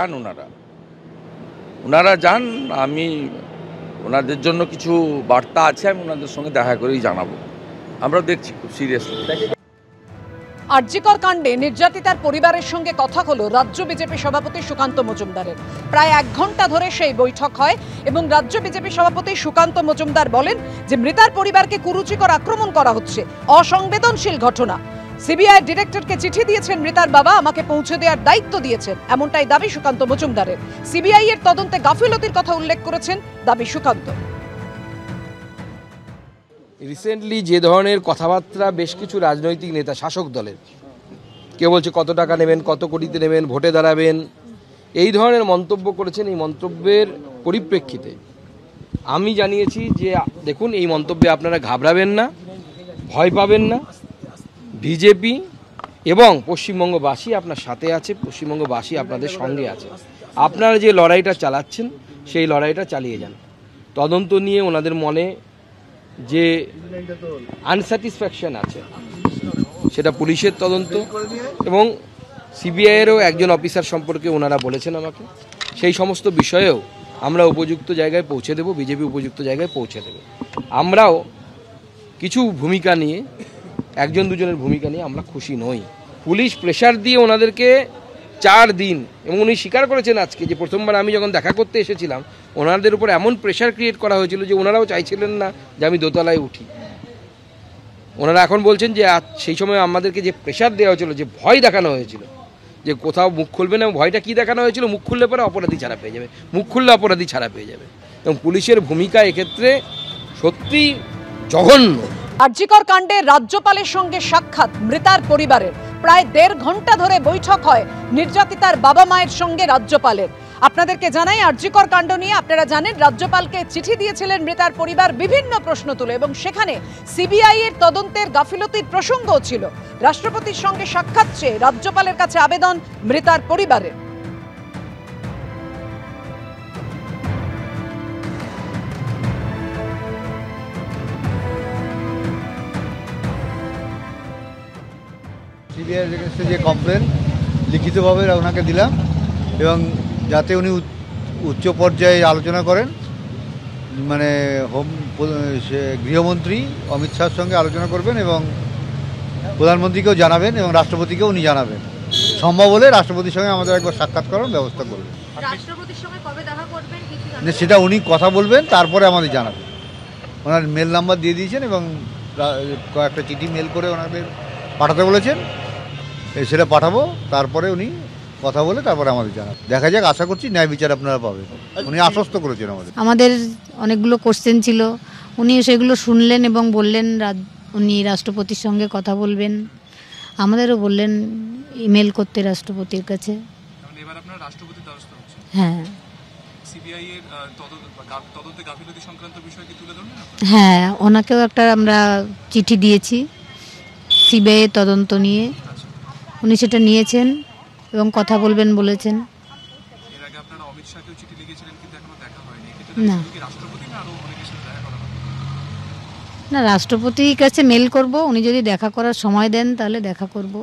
যান ওনারা যান। আমি ওনাদের জন্য কিছু বার্তা আছে, আমি ওনাদের সঙ্গে দেখা করেই জানাবো। আমরা দেখছি খুব সিরিয়াসলি। আরজিকর কাণ্ডে নির্যাতিতার পরিবারের সঙ্গে কথা হলো রাজ্য বিজেপি সভাপতি সুকান্ত মজুমদারের। প্রায় 1 ঘন্টা ধরে সেই বৈঠক হয় এবং রাজ্য বিজেপি সভাপতি সুকান্ত মজুমদার বলেন যে মৃতার পরিবারকে কুরুচিকর আক্রমণ করা হচ্ছে, অসংবেদনশীল ঘটনা। সিবিআই ডিরেক্টরকে চিঠি দিয়েছেন মৃতার বাবা, আমাকে পৌঁছে দেওয়ার দায়িত্ব দিয়েছেন, এমনটাই দাবি সুকান্ত মজুমদারের। সিবিআই এর তদন্তে গাফিলতির কথা উল্লেখ করেছেন দাবি সুকান্ত। রিসেন্টলি যে ধরনের কথাবার্তা বেশ কিছু রাজনৈতিক নেতা শাসক দলের, কেউ বলছে কত টাকা নেবেন, কত কোটিতে নেবেন, ভোটে দাঁড়াবেন, এই ধরনের মন্তব্য করেছেন। এই মন্তব্যের পরিপ্রেক্ষিতে আমি জানিয়েছি যে দেখুন, এই মন্তব্যে আপনারা ঘাবড়াবেন না, ভয় পাবেন না। বিজেপি এবং পশ্চিমবঙ্গবাসী আপনার সাথে আছে, পশ্চিমবঙ্গবাসী আপনাদের সঙ্গে আছে। আপনারা যে লড়াইটা চালাচ্ছেন সেই লড়াইটা চালিয়ে যান। তদন্ত নিয়ে ওনাদের মনে যে আনস্যাটিসফ্যাকশন আছে সেটা পুলিশের তদন্ত এবং সিবিআইয়েরও একজন অফিসার সম্পর্কে ওনারা বলেছেন আমাকে, সেই সমস্ত বিষয়েও আমরা উপযুক্ত জায়গায় পৌঁছে দেব, বিজেপি উপযুক্ত জায়গায় পৌঁছে দেবে। আমরাও কিছু ভূমিকা নিয়ে, 1-2 জনের ভূমিকা নিয়ে আমরা খুশি নই। পুলিশ প্রেশার দিয়ে ওনাদেরকে 4 দিন, এবং উনি স্বীকার করেছেন আজকে যে প্রথমবার আমি যখন দেখা করতে এসেছিলাম ওনাদের উপর এমন প্রেশার ক্রিয়েট করা হয়েছিল যে ওনারাও চাইছিলেন না যে আমি দোতলায় উঠি। ওনারা এখন বলছেন যে সেই সময় আমাদেরকে যে প্রেশার দেওয়া হয়েছিল, যে ভয় দেখানো হয়েছিল যে কোথাও মুখ খুলবে না, ভয়টা কী দেখানো হয়েছিল, মুখ খুললে পরে অপরাধী ছাড়া পেয়ে যাবে, মুখ খুললে অপরাধী ছাড়া পেয়ে যাবে। এবং পুলিশের ভূমিকা এক্ষেত্রে সত্যি জঘন্য। আরজিকর কাণ্ডে রাজ্যপালের সঙ্গে সাক্ষাৎ মৃতার পরিবারের। প্রায় 1.5 ঘন্টা ধরে বৈঠক হয় নির্যাতিতার বাবা মায়ের সঙ্গে রাজ্যপালের। আপনাদেরকে জানাই, আরজিকর কাণ্ড নিয়ে আপনারা জানেন রাজ্যপালকে চিঠি দিয়েছিলেন মৃতার পরিবার বিভিন্ন প্রশ্ন তুলে, এবং সেখানে সিবিআই এর তদন্তের গাফিলতির প্রসঙ্গও ছিল। রাষ্ট্রপতির সঙ্গে সাক্ষাৎ চেয়ে রাজ্যপালের কাছে আবেদন মৃতার পরিবারের। সিবিআইয়ের এগেনস্টে যে কমপ্লেন লিখিতভাবে ওনাকে দিলাম, এবং যাতে উনি উচ্চ পর্যায়ে আলোচনা করেন, মানে গৃহমন্ত্রী অমিত শাহর সঙ্গে আলোচনা করবেন এবং প্রধানমন্ত্রীকেও জানাবেন এবং রাষ্ট্রপতিকেও উনি জানাবেন। সম্ভব হলে রাষ্ট্রপতির সঙ্গে আমাদের একবার সাক্ষাৎ করার ব্যবস্থা করবেন। রাষ্ট্রপতির সঙ্গে কবে দেখা করবেন সেটা উনি কথা বলবেন, তারপরে আমাদের জানাবেন। ওনার মেল নাম্বার দিয়ে দিয়েছেন এবং কয়েকটা চিঠি মেল করে ওনাদের পাঠাতে বলেছেন, সেটা পাঠাবো, তারপরে উনি কথা বলে তারপরে আমাদের জানাবেন। দেখা যাক, আশা করছি ন্যায় বিচার আপনারা পাবেন। উনি আশ্বস্ত করেছেন আমাদের অনেকগুলো কোশ্চেন ছিল, উনি সেগুলো শুনলেন এবং বললেন উনি রাষ্ট্রপতির সঙ্গে কথা বলবেন। আমাদেরও বললেন ইমেল করতে রাষ্ট্রপতির কাছে। এবার আপনারা রাষ্ট্রপতির দ্বারস্থ হচ্ছেন। হ্যাঁ, সিবিআই এর তদন্তে গাফিলতি সংক্রান্ত বিষয় কি তুলে ধরবেন? হ্যাঁ, ওনাকেও একটা আমরা চিঠি দিয়েছি সিবিআই এর তদন্ত নিয়ে। উনি সেটা নিয়েছেন এবং কথা বলবেন বলেছেন। এর আগে আপনারা অমিত শাহকেও চিঠি লিখেছিলেন, কিন্তু এখনো দেখা হয়নি। না, রাষ্ট্রপতি না আরো অনেকের সাথে দেখা করা হবে? না, রাষ্ট্রপতির কাছে মেল করব, উনি যদি দেখা করার সময় দেন তাহলে দেখা করব।